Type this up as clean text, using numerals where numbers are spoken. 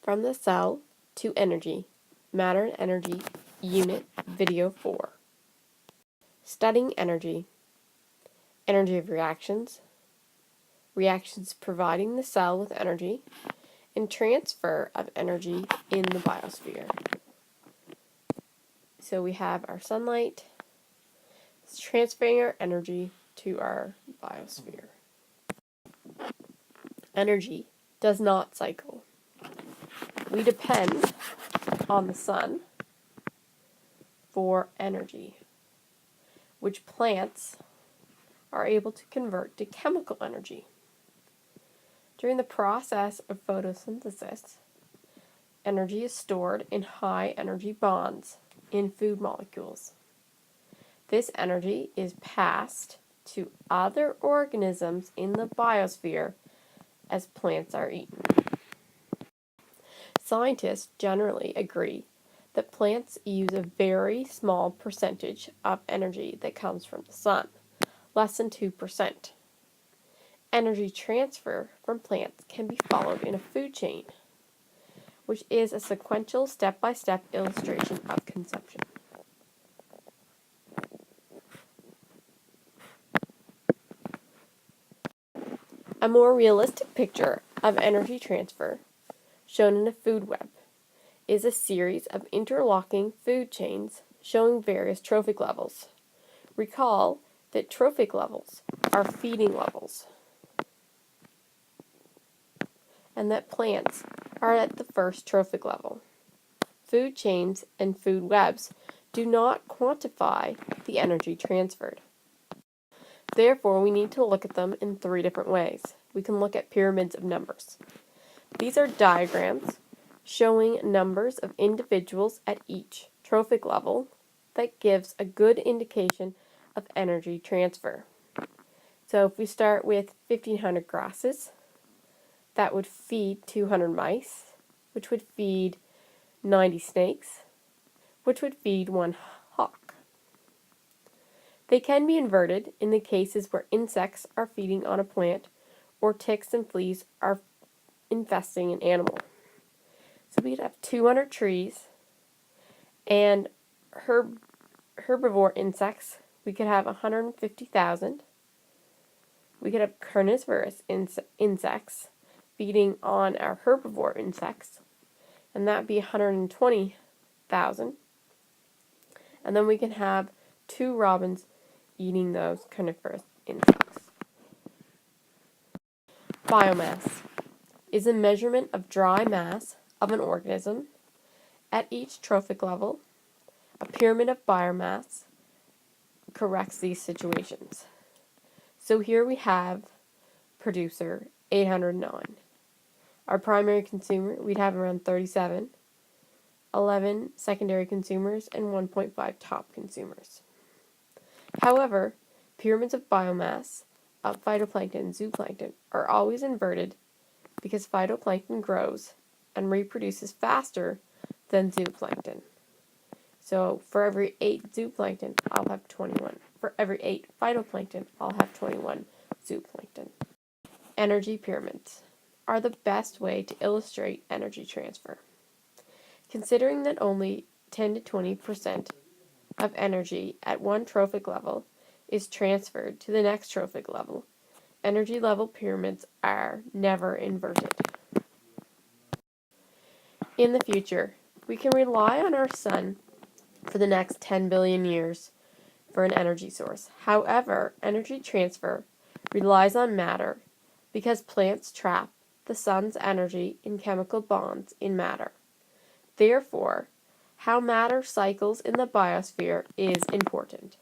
From the cell to energy, matter and energy, unit, video 4. Studying energy, energy of reactions, reactions providing the cell with energy, and transfer of energy in the biosphere. So we have our sunlight, it's transferring our energy to our biosphere. Energy does not cycle. We depend on the sun for energy, which plants are able to convert to chemical energy. During the process of photosynthesis, energy is stored in high energy bonds in food molecules. This energy is passed to other organisms in the biosphere as plants are eaten. Scientists generally agree that plants use a very small percentage of energy that comes from the sun, less than 2%. Energy transfer from plants can be followed in a food chain, which is a sequential step-by-step illustration of consumption. A more realistic picture of energy transfer, shown in a food web, is a series of interlocking food chains showing various trophic levels. Recall that trophic levels are feeding levels, and that plants are at the first trophic level. Food chains and food webs do not quantify the energy transferred. Therefore, we need to look at them in 3 different ways. We can look at pyramids of numbers. These are diagrams showing numbers of individuals at each trophic level that gives a good indication of energy transfer. So if we start with 1,500 grasses, that would feed 200 mice, which would feed 90 snakes, which would feed 1 hawk. They can be inverted in the cases where insects are feeding on a plant or ticks and fleas are infesting an animal. So we'd have 200 trees and herbivore insects. We could have 150,000. We could have carnivorous insects feeding on our herbivore insects, and that would be 120,000. And then we can have 2 robins eating those carnivorous insects. Biomass is a measurement of dry mass of an organism at each trophic level. A pyramid of biomass corrects these situations. So here we have producer 809. Our primary consumer, we'd have around 37, 11 secondary consumers, and 1.5 top consumers. However, pyramids of biomass of phytoplankton and zooplankton are always inverted because phytoplankton grows and reproduces faster than zooplankton. So for every 8 zooplankton, I'll have 21. For every 8 phytoplankton, I'll have 21 zooplankton. Energy pyramids are the best way to illustrate energy transfer. Considering that only 10 to 20% of energy at one trophic level is transferred to the next trophic level, energy level pyramids are never inverted. In the future, we can rely on our sun for the next 10 billion years for an energy source. However, energy transfer relies on matter because plants trap the sun's energy in chemical bonds in matter. Therefore, how matter cycles in the biosphere is important.